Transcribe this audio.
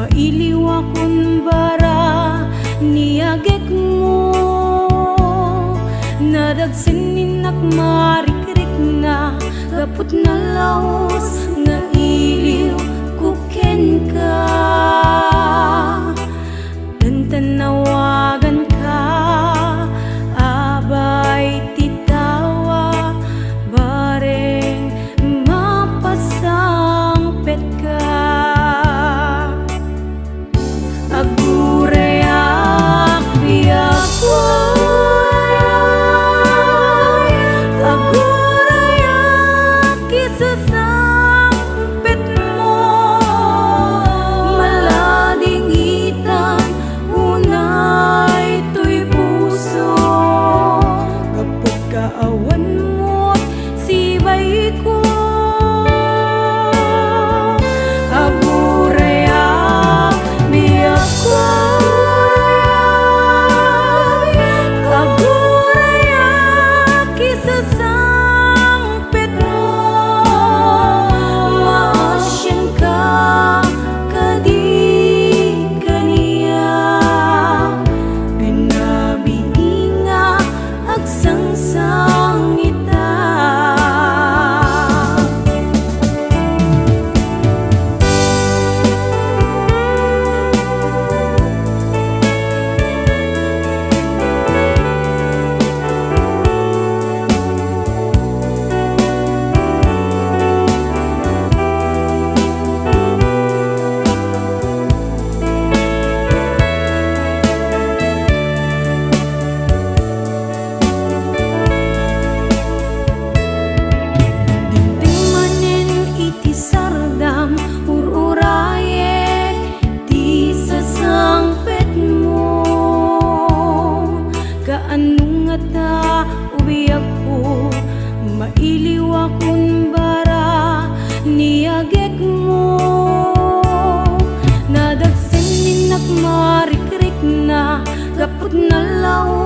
mailiw akong bara niyagek mo. Nadagsininak marikrik na gapot na laos nga iliw kuken ka. Tanawagan ka, abay titawa, bareng mapasangpet ka. Agurayak biyak ko, agurayak isasangpet mo. Malading itang unay to'y puso, kapag kaawan mo't sibay ko. Agurayak biyak ko, agurayak isasangpet mo. Maasyan ka kadi kaniya, binabiinga agsangsang ita. Sardam ururayek di sasangpet mo. Kaanong nga ta ubiyak ko, mailiw akong bara niyagek mo. Nadagsin ninak marikrik na gapot na law